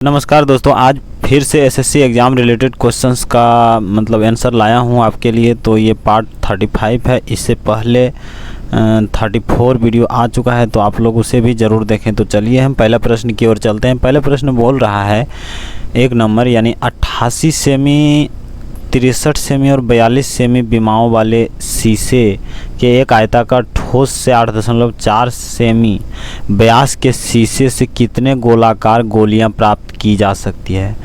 नमस्कार दोस्तों, आज फिर से एसएससी एग्ज़ाम रिलेटेड क्वेश्चंस का आंसर लाया हूं आपके लिए। तो ये पार्ट 35 है। इससे पहले 34 वीडियो आ चुका है, तो आप लोग उसे भी ज़रूर देखें। तो चलिए हम पहला प्रश्न की ओर चलते हैं। पहला प्रश्न बोल रहा है 1 नंबर यानी 88 सेमी, 63 सेमी और 42 सेमी विमाओं वाले शीशे के एक आयताकार ठोस से 8.4 सेमी व्यास के शीशे से कितने गोलाकार गोलियां प्राप्त की जा सकती है।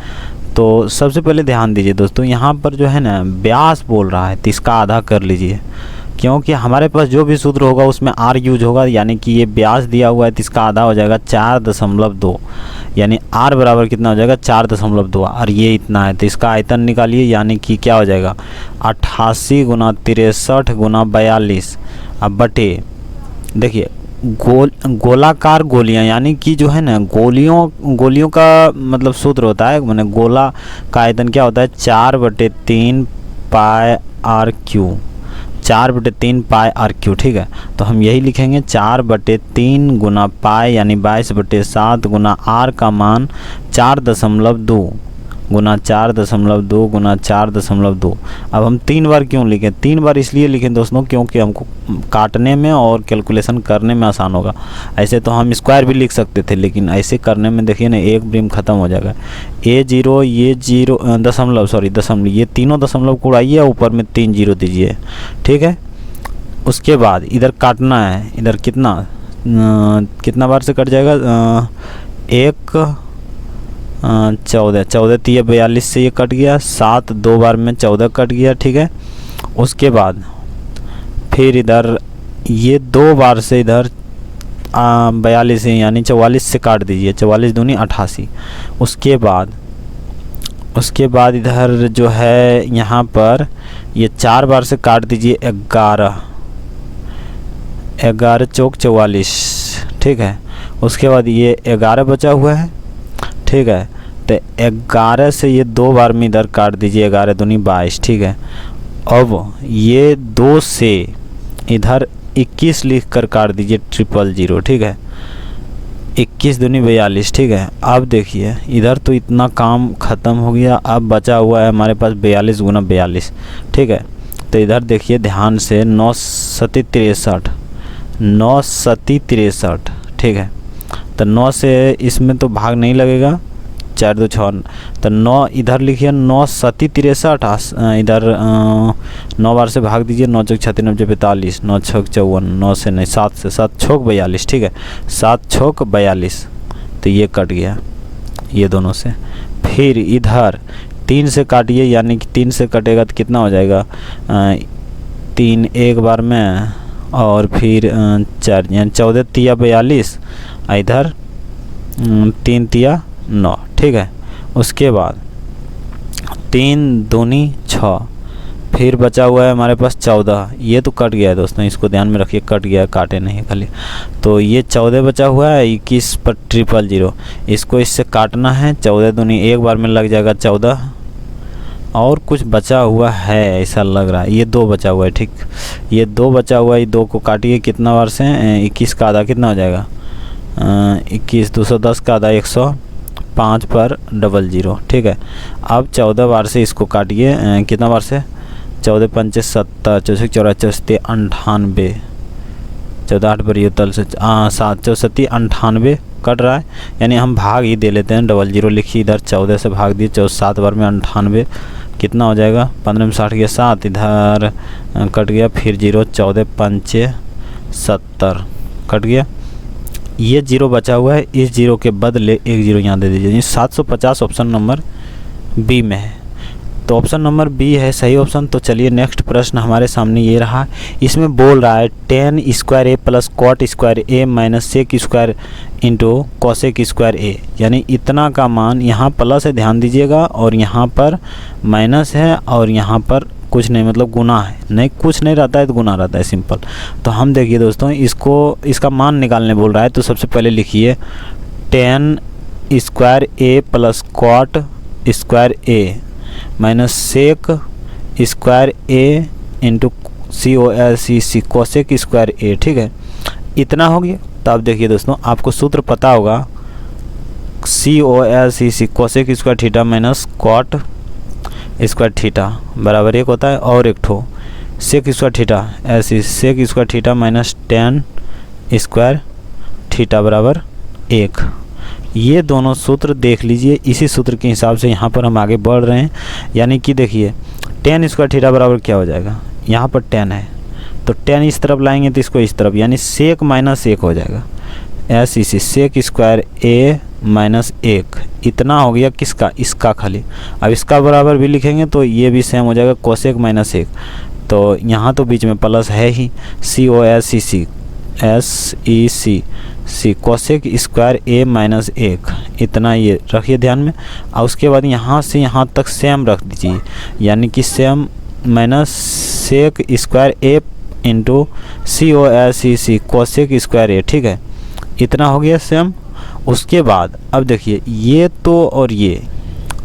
तो सबसे पहले ध्यान दीजिए दोस्तों, यहाँ पर जो है ना व्यास बोल रहा है, तो इसका आधा कर लीजिए, क्योंकि हमारे पास जो भी सूत्र होगा उसमें आर यूज होगा। यानी कि ये व्यास दिया हुआ है तो इसका आधा हो जाएगा 4.2, यानी आर बराबर कितना हो जाएगा 4.2, और ये इतना है तो इसका आयतन निकालिए। यानी कि क्या हो जाएगा 88 गुना 63 गुना 42। अब बटे देखिए गोलाकार गोलियां, यानी कि जो है ना गोलियों का सूत्र होता है, मैंने गोला का आयतन क्या होता है 4/3 pi R cube, 4/3 pi R cube. ठीक है, तो हम यही लिखेंगे 4/3 गुना पाई यानी 22/7 गुना आर का मान 4.2 गुना 4.2 गुना 4.2। अब हम 3 बार क्यों लिखें? 3 बार इसलिए लिखें दोस्तों क्योंकि हमको काटने में और कैलकुलेशन करने में आसान होगा। ऐसे तो हम स्क्वायर भी लिख सकते थे, लेकिन ऐसे करने में देखिए ना एक ब्रीम ख़त्म हो जाएगा। ये जीरो दशमलव, ये तीनों दशमलव को उड़ाइए, ऊपर में 3 जीरो दीजिए। ठीक है, उसके बाद इधर काटना है, इधर कितना बार से कट जाएगा 14 3 42 से ये कट गया, 7 2 बार में 14 कट गया। ठीक है, उसके बाद फिर इधर ये 2 बार से इधर 42 यानी 44 से काट दीजिए, 44 दूनी 88। उसके बाद इधर जो है यहाँ पर ये 4 बार से काट दीजिए 11 चौक 44। ठीक है, उसके बाद ये 11 बचा हुआ है। ठीक है, तो 11 से ये 2 बार में इधर काट दीजिए, 11 दूनी 22। ठीक है, अब ये 2 से इधर 21 लिख कर काट दीजिए 000। ठीक है, 21 दूनी 42। ठीक है, अब देखिए इधर तो इतना काम ख़त्म हो गया। अब बचा हुआ है हमारे पास 42 गुना 42। ठीक है, तो इधर देखिए ध्यान से 9 सती 63। ठीक है, तो 9 से इसमें तो भाग नहीं लगेगा, 4 2 6, तो 9 इधर लिखिए 9 सती 63। इधर 9 बार से भाग दीजिए, 9 चौक 36 90 45, 9 छक 54, 9 से नहीं 7 से, 7 छक 42। ठीक है, 7 छक 42, तो ये कट गया ये दोनों से। फिर इधर 3 से काटिए, यानी कि 3 से कटेगा तो कितना हो जाएगा 3 एक बार में, और फिर 4 यानी 14 तिया 42, इधर 3 तिया 9। ठीक है, उसके बाद 3 दूनी 6, फिर बचा हुआ है हमारे पास 14। ये तो कट गया है दोस्तों, इसको ध्यान में रखिए, कट गया है, काटे नहीं खाली। तो ये 14 बचा हुआ है, 21 पर 000, इसको इससे काटना है। 14 दूनी एक बार में लग जाएगा 14, और कुछ बचा हुआ है ऐसा लग रहा है, ये 2 बचा हुआ है। ठीक, ये 2 बचा हुआ है, ये 2 को काटिए कितना बार से 21 का आधा कितना हो जाएगा 21, 210 का आधा 105 पर 00। ठीक है, अब 14 बार से इसको काटिए, कितना बार से 14 पंचे 70, 64 64 98, 14 8 पर तल से 7 64 98 कट रहा है, यानी हम भाग ही दे लेते हैं, 00 लिखिए। इधर 14 से भाग दिए, 7 बार में 98 कितना हो जाएगा 15 में 60 गया 7, इधर कट गया, फिर 0 14 पंचे 70 कट गया। ये 0 बचा हुआ है, इस 0 के बदले एक 0 यहाँ दे दीजिए। 750 ऑप्शन नंबर बी में है, तो ऑप्शन नंबर बी है सही ऑप्शन। तो चलिए नेक्स्ट प्रश्न हमारे सामने ये रहा। इसमें बोल रहा है tan square A plus cot square A minus sec square into cosec square A, यानी इतना का मान यहाँ प्लस है, ध्यान दीजिएगा, और यहाँ पर माइनस है, और यहाँ पर कुछ नहीं, मतलब गुना है, नहीं कुछ नहीं रहता है तो गुना रहता है, सिंपल। तो हम देखिए दोस्तों, इसका मान निकालने बोल रहा है। तो सबसे पहले लिखिए tan square A plus cot square A minus sec square A into COSEC cosec square ए। ठीक है, इतना हो गया। तो अब देखिए दोस्तों, आपको सूत्र पता होगा COSEC cosec square theta minus cot square theta बराबर 1 होता है, और एक ठो सेक स्क्वायर थीटा ऐसी sec square theta minus tan square theta बराबर 1। ये दोनों सूत्र देख लीजिए, इसी सूत्र के हिसाब से यहाँ पर हम आगे बढ़ रहे हैं। यानी कि देखिए टेन स्क्वायर थीटा बराबर क्या हो जाएगा, यहाँ पर 10 है तो 10 इस तरफ लाएंगे तो इसको इस तरफ, यानी सेक माइनस 1 हो जाएगा। ऐसी सेक स्क्वायर ए माइनस 1 इतना हो गया किसका, इसका खाली। अब इसका बराबर भी लिखेंगे तो ये भी सेम हो जाएगा कोसेक माइनस 1। तो यहाँ तो बीच में प्लस है ही, COSEC cosec square A minus 1 इतना ये रखिए ध्यान में। और उसके बाद यहाँ से यहाँ तक सेम रख दीजिए, यानी कि सेम माइनस सेक स्क्वायर ए इंटू COSEC कोसेक स्क्वायर ए, ठीक है, इतना हो गया सेम। उसके बाद अब देखिए ये तो और ये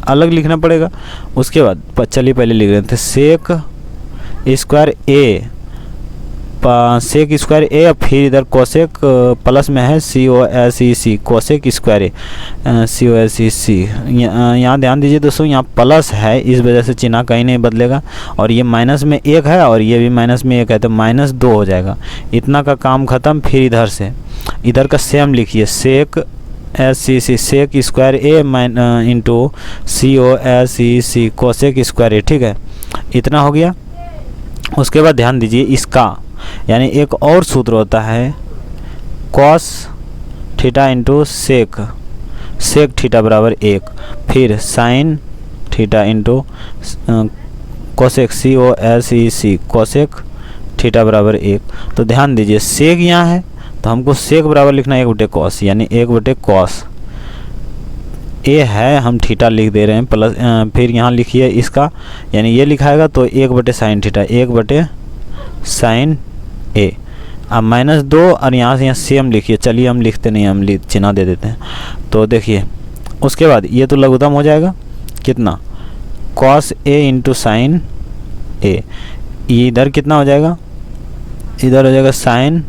अलग लिखना पड़ेगा। उसके बाद चलिए पहले लिख रहे थे सेक स्क्वायर ए, सेक स्क्वायर ए, और फिर इधर कोसेक प्लस में है COSEC कोसेक स्क्वायर ए COSEC। यहाँ ध्यान दीजिए दोस्तों, यहाँ प्लस है इस वजह से चिन्ह कहीं नहीं बदलेगा, और ये माइनस में 1 है और ये भी माइनस में 1 है तो माइनस 2 हो जाएगा। इतना का काम ख़त्म। फिर इधर से इधर का सेम लिखिए सेक SEC सेक स्क्वायर ए इंटू COSEC कोसेक स्क्वायर ए, ठीक है, इतना हो गया। उसके बाद ध्यान दीजिए इसका, यानी एक और सूत्र होता है cos theta into sec theta बराबर 1, फिर sine theta into cosec COSEC cosec theta बराबर 1। तो ध्यान दीजिए सेक यहाँ है तो हमको सेक बराबर लिखना है 1/कॉस, यानी 1/कॉस ए है, हम थीटा लिख दे रहे हैं प्लस। फिर यहाँ लिखिए इसका, यानी ये लिखाएगा तो 1/साइन थीटा 1/साइन ए। अब -2 और यहाँ से यहाँ सेम लिखिए, चलिए हम लिखते नहीं, हम चिन्ह दे देते हैं। तो देखिए उसके बाद ये तो लघुत्तम हो जाएगा कितना, कॉस ए इंटू साइन ए। इधर कितना हो जाएगा, इधर हो जाएगा साइन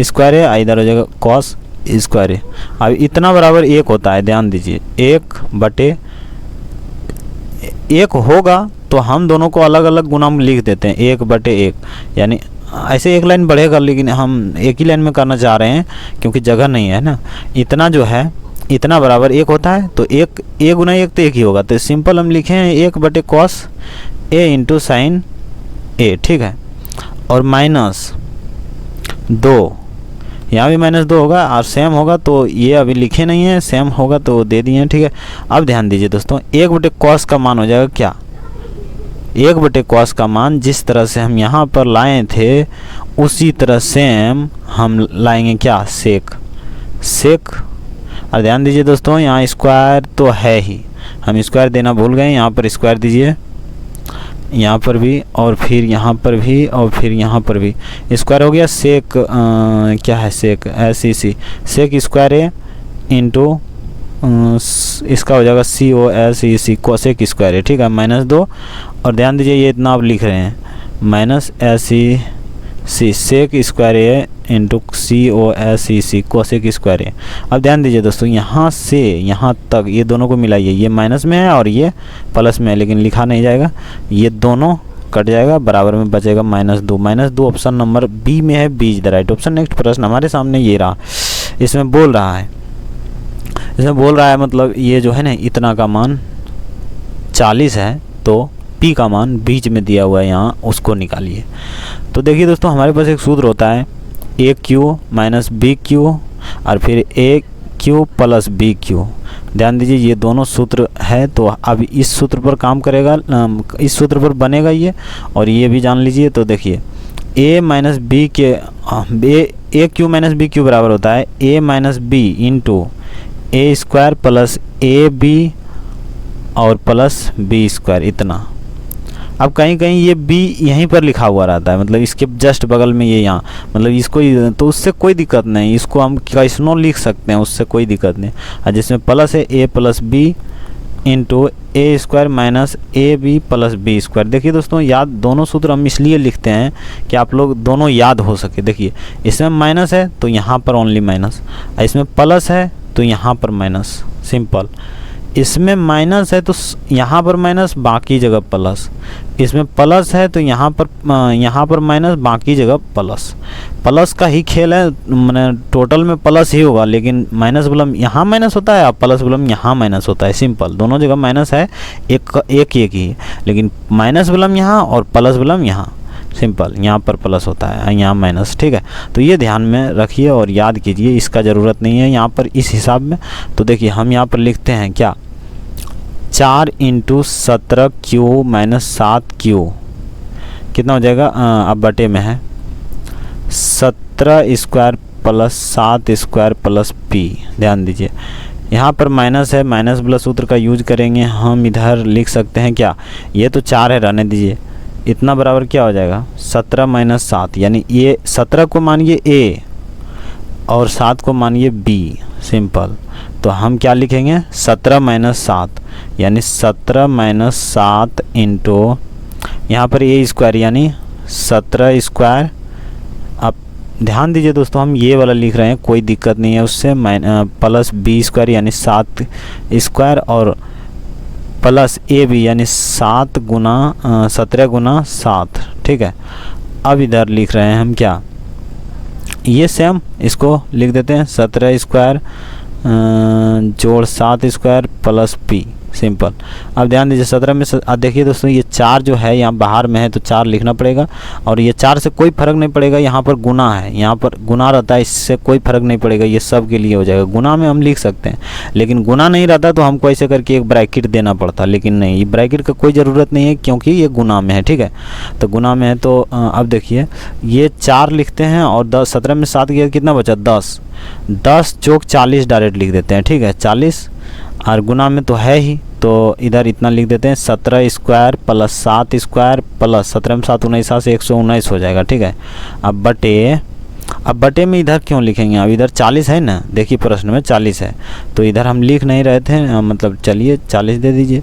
स्क्वायर ए, इधर हो जाएगा कॉस स्क्वायर ए। अब इतना बराबर 1 होता है, ध्यान दीजिए 1/1 होगा तो हम दोनों को अलग अलग गुना में लिख देते हैं 1/1, यानी ऐसे एक लाइन बढ़ेगा लेकिन हम एक ही लाइन में करना चाह रहे हैं क्योंकि जगह नहीं है ना। इतना जो है इतना बराबर 1 होता है तो 1 गुना 1 तो 1 ही होगा, तो सिंपल हम लिखे हैं 1/कॉस ए इंटू साइन ए, ठीक है। और -2 यहाँ भी -2 होगा और सेम होगा, तो ये अभी लिखे नहीं है, सेम होगा तो दे दिए हैं, ठीक है। अब ध्यान दीजिए दोस्तों 1/कॉस का मान हो जाएगा क्या, 1/कॉस का मान जिस तरह से हम यहाँ पर लाए थे उसी तरह सेम हम लाएंगे क्या, सेक। और ध्यान दीजिए दोस्तों यहाँ स्क्वायर तो है ही, हम स्क्वायर देना भूल गए, यहाँ पर स्क्वायर दीजिए, यहाँ पर भी और फिर यहाँ पर भी और फिर यहाँ पर भी स्क्वायर हो गया। सेक क्या है, सेक SEC सेक स्क्वायर ए इंटू इसका हो जाएगा COSEC कोसेक स्क्वायर है, ठीक है, -2। और ध्यान दीजिए ये इतना आप लिख रहे हैं -SEC सेक स्क्वायर ए इंटू COSEC कोसेक स्क्वायर ए। अब ध्यान दीजिए दोस्तों यहाँ से यहाँ तक ये दोनों को मिलाइए, ये माइनस में है और ये प्लस में है लेकिन लिखा नहीं जाएगा, ये दोनों कट जाएगा, बराबर में बचेगा -2 ऑप्शन नंबर बी में है, B is the right option. Next प्रश्न हमारे सामने ये रहा, इसमें बोल रहा है मतलब ये जो है ना इतना का मान 40 है तो P का मान बीच में दिया हुआ है यहाँ, उसको निकालिए। तो देखिए दोस्तों हमारे पास एक सूत्र होता है AQ माइनस BQ और फिर AQ प्लस BQ। ध्यान दीजिए ये दोनों सूत्र है, तो अब इस सूत्र पर काम करेगा, इस सूत्र पर बनेगा ये, और ये भी जान लीजिए। तो देखिए A माइनस B के AQ माइनस BQ बराबर होता है A minus B into A square plus AB और प्लस B स्क्वायर इतना। अब कहीं कहीं ये B यहीं पर लिखा हुआ रहता है, मतलब इसके जस्ट बगल में ये यहाँ, मतलब इसको, तो उससे कोई दिक्कत नहीं, इसको हम कैसनो लिख सकते हैं, उससे कोई दिक्कत नहीं। और जिसमें प्लस है A plus B into A square minus AB plus B square. देखिए दोस्तों याद दोनों सूत्र हम इसलिए लिखते हैं कि आप लोग दोनों याद हो सके। देखिए इसमें माइनस है तो यहाँ पर ओनली माइनस, इसमें प्लस है तो यहाँ पर माइनस, सिंपल। इसमें माइनस है तो यहाँ पर माइनस, बाकी जगह प्लस। इसमें प्लस है तो यहाँ पर माइनस, बाकी जगह प्लस। प्लस का ही खेल है, मैंने टोटल में प्लस ही होगा, लेकिन माइनस बलम यहाँ माइनस होता है और प्लस बलम यहाँ माइनस होता है, सिंपल। दोनों जगह माइनस है, एक ही, लेकिन माइनस बलम यहाँ और प्लस बलम यहाँ, सिंपल। यहाँ पर प्लस होता है, यहाँ माइनस, ठीक है। तो ये ध्यान में रखिए और याद कीजिए, इसका ज़रूरत नहीं है यहाँ पर इस हिसाब में। तो देखिए हम यहाँ पर लिखते हैं क्या, 4 × 17Q - 7Q कितना हो जाएगा, अब बटे में है 17² + 7² + P। ध्यान दीजिए यहाँ पर माइनस है, माइनस प्लस सूत्र का यूज करेंगे हम। इधर लिख सकते हैं क्या, ये तो 4 है, रहने दीजिए। इतना बराबर क्या हो जाएगा, 17 - 7, यानी ये 17 को मानिए A और 7 को मानिए B, सिंपल। तो हम क्या लिखेंगे, 17 - 7, यानी 17 - 7 इंटू यहाँ पर A² यानी 17²। अब ध्यान दीजिए दोस्तों, हम ये वाला लिख रहे हैं, कोई दिक्कत नहीं है उससे, प्लस B² यानी 7² और प्लस AB यानी 17 × 7, ठीक है। अब इधर लिख रहे हैं हम क्या, ये सेम इसको लिख देते हैं 17² जोड़ 7² प्लस P, सिंपल। अब ध्यान दीजिए 17 में देखिए दोस्तों, ये 4 जो है यहाँ बाहर में है तो 4 लिखना पड़ेगा, और ये 4 से कोई फर्क नहीं पड़ेगा। यहाँ पर गुना है, यहाँ पर गुना रहता है, इससे कोई फर्क नहीं पड़ेगा, ये सब के लिए हो जाएगा। गुना में हम लिख सकते हैं, लेकिन गुना नहीं रहता तो हमको ऐसे करके एक ब्रैकेट देना पड़ता, लेकिन नहीं, ये ब्रैकेट का कोई ज़रूरत नहीं है क्योंकि ये गुना में है, ठीक है। तो गुना में है तो अब देखिए ये 4 लिखते हैं और 17 में 7 गया, कितना बचा, 10 + 40 डायरेक्ट लिख देते हैं, ठीक है। 40 और गुना में तो है ही, तो इधर इतना लिख देते हैं 17² + 7² प्लस 17 में 7 19 से 119 हो जाएगा, ठीक है। अब बटे में इधर क्यों लिखेंगे, अब इधर 40 है ना, देखिए प्रश्न में 40 है, तो इधर हम लिख नहीं रहे थे, मतलब चलिए 40 दे दीजिए।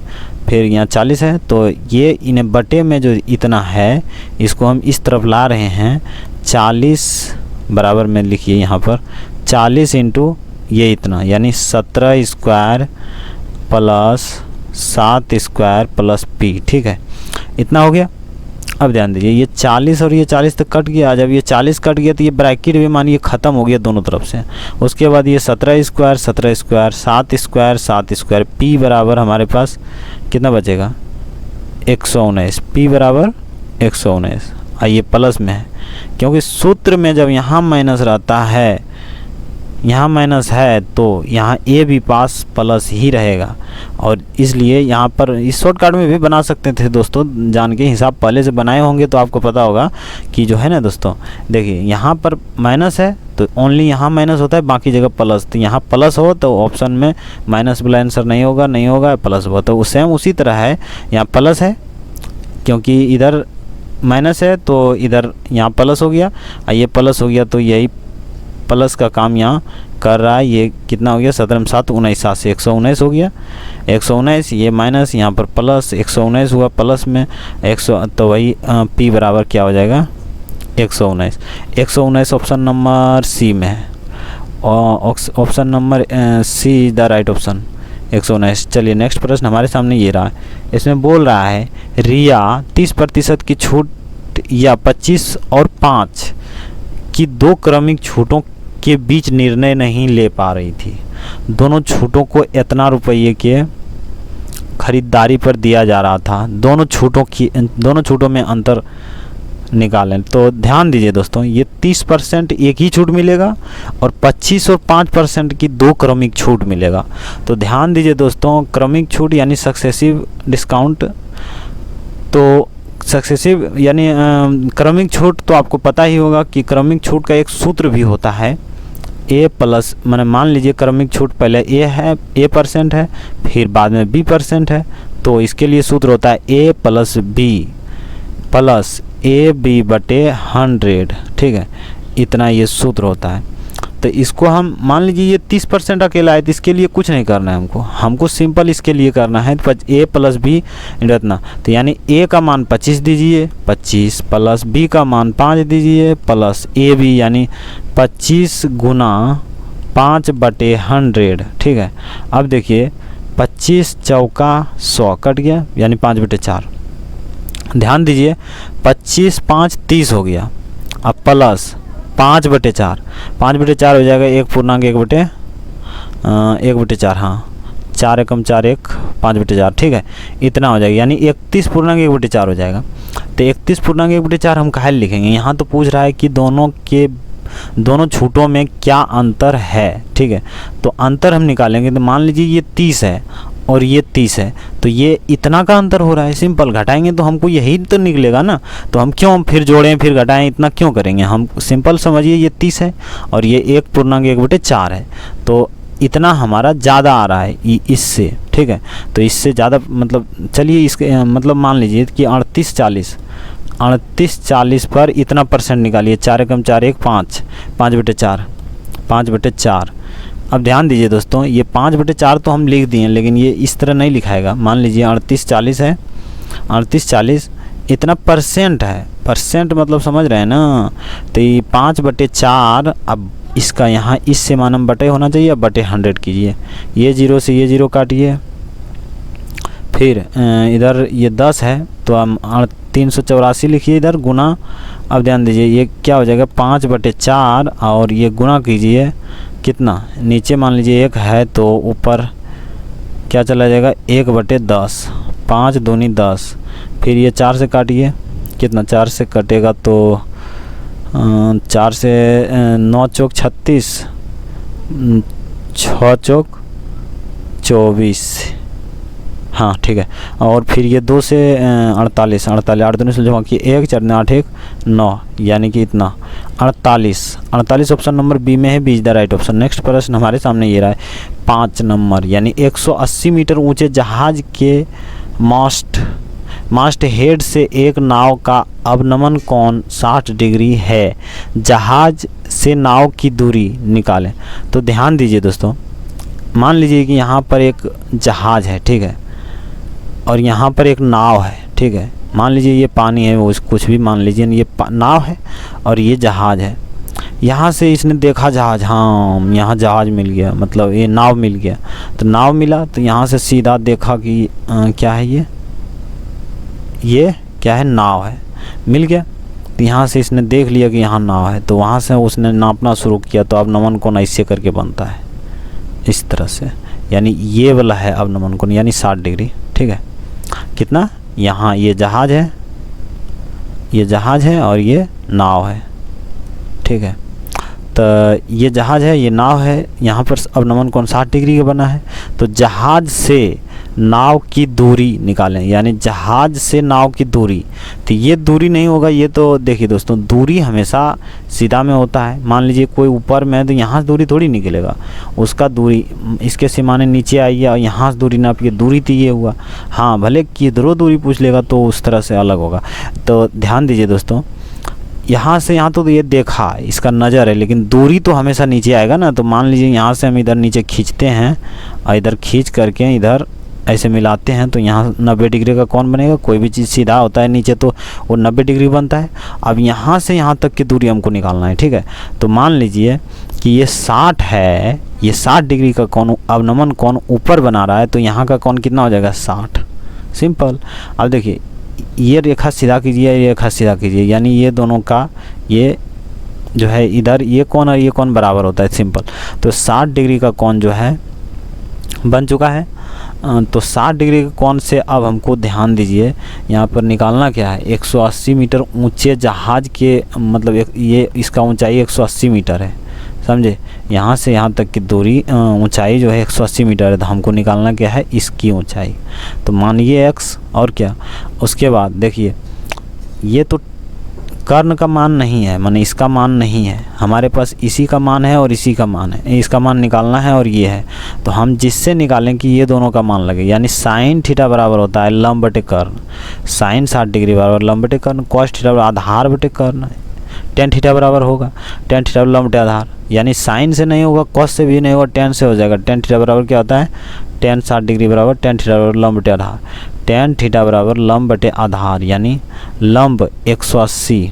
फिर यहाँ 40 है तो ये इन्हें बटे में जो इतना है इसको हम इस तरफ ला रहे हैं, 40 बराबर में लिखिए यहाँ पर 40 इंटू ये इतना, यानी 17² प्लस 7² प्लस P, ठीक है। इतना हो गया। अब ध्यान दीजिए ये 40 और ये 40 तक कट गया। जब ये 40 कट गया तो ये ब्रैकेट भी मानिए ख़त्म हो गया दोनों तरफ से। उसके बाद ये 17² 17² 7² 7² P बराबर हमारे पास कितना बचेगा, 119। P बराबर 119। आइए प्लस में है, क्योंकि सूत्र में जब यहाँ माइनस रहता है, यहाँ माइनस है तो यहाँ ए भी पास प्लस ही रहेगा, और इसलिए यहाँ पर इस शॉर्टकट में भी बना सकते थे दोस्तों, जान के हिसाब पहले से बनाए होंगे तो आपको पता होगा कि जो है ना दोस्तों, देखिए यहाँ पर माइनस है तो ओनली यहाँ माइनस होता है, बाकी जगह प्लस। तो यहाँ प्लस हो तो ऑप्शन में माइनस वाला आंसर नहीं होगा, प्लस हो। तो सेम उसी तरह है, यहाँ प्लस है क्योंकि इधर माइनस है तो इधर यहाँ प्लस हो गया, ये प्लस हो गया तो यही प्लस का काम यहाँ कर रहा है। ये कितना हो गया, 17 में 7 19 7 से 119 हो गया, 119। ये माइनस यहाँ पर प्लस 119 हुआ, प्लस में 100, तो वही P बराबर क्या हो जाएगा, 119। 119 ऑप्शन नंबर C में है, और option number C is the right option, 119। चलिए नेक्स्ट प्रश्न हमारे सामने ये रहा है। इसमें बोल रहा है रिया 30% की छूट या 25 और 5 की 2 क्रमिक छूटों के बीच निर्णय नहीं ले पा रही थी। दोनों छूटों को इतना रुपये के खरीदारी पर दिया जा रहा था। दोनों छूटों में अंतर निकालें। तो ध्यान दीजिए दोस्तों, ये 30% एक ही छूट मिलेगा और 25 और 5% की 2 क्रमिक छूट मिलेगा। तो ध्यान दीजिए दोस्तों, क्रमिक छूट यानी सक्सेसिव डिस्काउंट, तो सक्सेसिव यानी क्रमिक छूट तो आपको पता ही होगा कि क्रमिक छूट का एक सूत्र भी होता है, ए प्लस, मैंने मान लीजिए क्रमिक छूट पहले A% है, फिर बाद में B% है, तो इसके लिए सूत्र होता है A + B प्लस AB बटे 100, ठीक है। इतना ये सूत्र होता है। तो इसको हम मान लीजिए ये 30% अकेला है, तो इसके लिए कुछ नहीं करना है हमको सिंपल इसके लिए करना है A + B इतना। तो यानी A का मान 25 दीजिए, 25 प्लस B का मान 5 दीजिए प्लस AB यानी 25 गुना 5/100, ठीक है। अब देखिए 25 चौका 100 कट गया यानी 5/4। ध्यान दीजिए 25 5 30 हो गया, अब प्लस 5/4, 5/4 हो जाएगा 1/1/4, हाँ 4 एकम 4 1 5/4, ठीक है। इतना हो जाएगा यानी 31.1/4 हो जाएगा। तो 31.1/4 हम काहे लिखेंगे, यहाँ तो पूछ रहा है कि दोनों छूटों में क्या अंतर है, ठीक है। तो अंतर हम निकालेंगे, तो मान लीजिए ये 30 है और ये 30 है, तो ये इतना का अंतर हो रहा है। सिंपल घटाएंगे तो हमको यही तो निकलेगा ना, तो हम क्यों फिर जोड़ें फिर घटाएं, इतना क्यों करेंगे। हम सिंपल समझिए ये 30 है और ये 1.1/4 है, तो इतना हमारा ज़्यादा आ रहा है इससे, ठीक है। तो इससे ज़्यादा मतलब चलिए इसके मतलब मान लीजिए कि 38 पर इतना परसेंट निकालिए, 4 एकम 4 1 5, 5/4। अब ध्यान दीजिए दोस्तों, ये 5/4 तो हम लिख दिए, लेकिन ये इस तरह नहीं लिखाएगा। मान लीजिए 38 है, 38 इतना परसेंट है, परसेंट मतलब समझ रहे हैं ना। तो ये 5/4, अब इसका यहाँ इससे मानम बटे होना चाहिए, अब /100 कीजिए, ये 0 से ये 0 काटिए, फिर इधर ये 10 है तो हम 384 लिखिए इधर गुना। अब ध्यान दीजिए ये क्या हो जाएगा 5/4 और ये गुना कीजिए कितना, नीचे मान लीजिए 1 है तो ऊपर क्या चला जाएगा 1/10, 5 दूनी 10, फिर ये 4 से काटिए, कितना 4 से कटेगा तो 4 से 9 चौक 36, 6 चौक 24, हाँ ठीक है। और फिर ये 2 से 48, 8 दूनी से जमा कि 1 4 8 1 9, यानी कि इतना 48 ऑप्शन नंबर बी में है, B is the right option. Next प्रश्न हमारे सामने ये रहा है 5 नंबर, यानी 180 मीटर ऊंचे जहाज के मास्ट हेड से एक नाव का अवनमन कोण 60 डिग्री है, जहाज से नाव की दूरी निकालें। तो ध्यान दीजिए दोस्तों, मान लीजिए कि यहाँ पर एक जहाज है, ठीक है, और यहाँ पर एक नाव है, ठीक है। मान लीजिए ये पानी है, वो कुछ भी मान लीजिए, ये नाव है और ये जहाज है। यहाँ से इसने देखा जहाज, हाँ यहाँ जहाज मिल गया, मतलब ये नाव मिल गया। तो नाव मिला तो यहाँ से सीधा देखा कि क्या है ये क्या है, नाव है, मिल गया। तो यहाँ से इसने देख लिया कि यहाँ नाव है, तो वहाँ से उसने नापना शुरू किया। तो अवनमन कोण ऐसे करके बनता है इस तरह से, यानी ये वाला है अवनमन कोण, यानी 60 डिग्री, ठीक है। कितना, यहाँ ये जहाज है और ये नाव है, ठीक है। तो ये जहाज है, ये नाव है, यहाँ पर अवनमन कोण 60 डिग्री का बना है। तो जहाज से नाव की दूरी निकालें, यानी जहाज से नाव की दूरी। तो ये दूरी नहीं होगा, ये तो देखिए दोस्तों दूरी हमेशा सीधा में होता है। मान लीजिए कोई ऊपर में है तो यहाँ से दूरी थोड़ी निकलेगा, उसका दूरी इसके सीमाने नीचे आइए और यहाँ से दूरी नापिए, दूरी तो ये हुआ। हाँ भले किधरों दूरी पूछ लेगा तो उस तरह से अलग होगा। तो ध्यान दीजिए दोस्तों, यहाँ से यहाँ तो ये देखा, इसका नज़र है, लेकिन दूरी तो हमेशा नीचे आएगा ना। तो मान लीजिए यहाँ से हम इधर नीचे खींचते हैं और इधर खींच करके इधर ऐसे मिलाते हैं, तो यहाँ 90 डिग्री का कौन बनेगा। कोई भी चीज़ सीधा होता है नीचे तो वो 90 डिग्री बनता है। अब यहाँ से यहाँ तक की दूरी हमको निकालना है, ठीक है। तो मान लीजिए कि ये 60 है, ये 60 डिग्री का कौन अवनमन कोण ऊपर बना रहा है, तो यहाँ का कौन कितना हो जाएगा 60, सिंपल। अब देखिए ये रेखा सीधा कीजिए, ये रेखा सीधा कीजिए, यानी ये दोनों का ये जो है इधर ये कोण और ये कोण बराबर होता है, सिंपल। तो 60 डिग्री का कोण जो है बन चुका है। तो 60 डिग्री के कोण से अब हमको ध्यान दीजिए यहाँ पर निकालना क्या है, 180 मीटर ऊंचे जहाज के मतलब ये इसका ऊंचाई 180 मीटर है, समझे। यहाँ से यहाँ तक की दूरी ऊंचाई जो है 180 मीटर है। तो हमको निकालना क्या है, इसकी ऊंचाई। तो मानिए x, और क्या उसके बाद देखिए ये तो कर्ण का मान नहीं है, माने इसका मान नहीं है, हमारे पास इसी का मान है और इसी का मान है, इसका मान निकालना है और ये है। तो हम जिससे निकालें कि ये दोनों का मान लगे, यानी साइन थीटा बराबर होता है लंब बटे कर्ण, साइन 60 डिग्री बराबर लंब बटे कर्ण, कॉस थीटा आधार बटे कर्ण, टेन थीटा बराबर होगा टेन थीटा लंब बटे आधार, यानी साइन से नहीं होगा, कॉस से भी नहीं होगा, टेन से हो जाएगा। टेन थीटा बराबर क्या होता है, टेन 60 डिग्री बराबर टेन थीटा बराबर लंब बटे आधार, टेन थीटा बराबर लंब बटे आधार, यानी लंब 180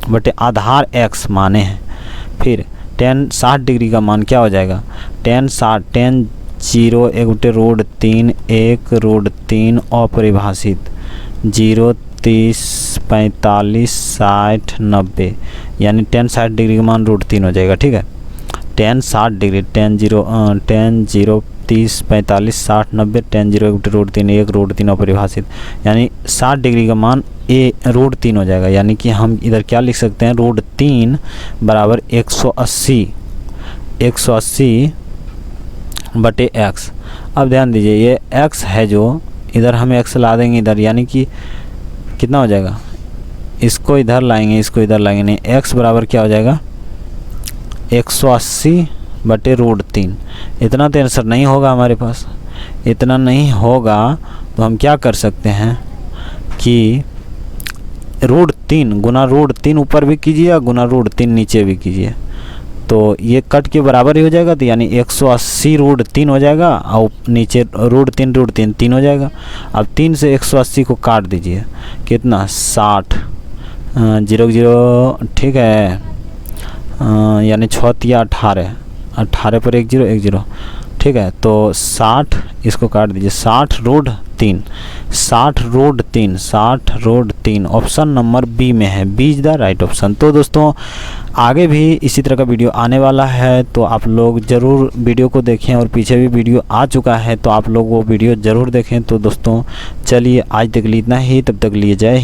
बटे आधार x माने हैं। फिर टेन 60 डिग्री का मान क्या हो जाएगा, टेन 60, टेन 0 एक बटे रूट 3, 1 रूट 3 अपरिभाषित, 0 30 45 60 90, यानी टेन 60 डिग्री का मान रूट 3 हो जाएगा। ठीक है, टेन 60 डिग्री, टेन 0 30 45 60 90, टेन 0 एक बटे रूट 3, 1 रूट 3 अपरिभाषित, यानी 60 डिग्री का मान रूट 3 हो जाएगा। यानी कि हम इधर क्या लिख सकते हैं, रूट 3 बराबर 180 बटे x। अब ध्यान दीजिए ये x है जो, इधर हम x ला देंगे इधर, यानी कि कितना हो जाएगा, इसको इधर लाएंगे, इसको इधर लाएंगे, नहीं x बराबर क्या हो जाएगा 180 बटे रूट 3। इतना तो आंसर नहीं होगा हमारे पास, इतना नहीं होगा तो हम क्या कर सकते हैं कि रूट 3 गुना रूट 3 ऊपर भी कीजिए और गुना रूट 3 नीचे भी कीजिए, तो ये कट के बराबर ही हो जाएगा। तो यानी 180 रूट 3 हो जाएगा और नीचे रूट 3 3 हो जाएगा। अब 3 से 180 को काट दीजिए, कितना 60, 0 0, ठीक है, यानी 6 या 18 पर 1 0 1 0, ठीक है, तो 60 इसको काट दीजिए, 60 root 3, 60 root 3, 60 root 3, option number B में है, B is the right option. तो दोस्तों आगे भी इसी तरह का वीडियो आने वाला है, तो आप लोग ज़रूर वीडियो को देखें, और पीछे भी वीडियो आ चुका है तो आप लोग वो वीडियो ज़रूर देखें। तो दोस्तों चलिए आज तक लिए इतना ही, तब तक लिए जय।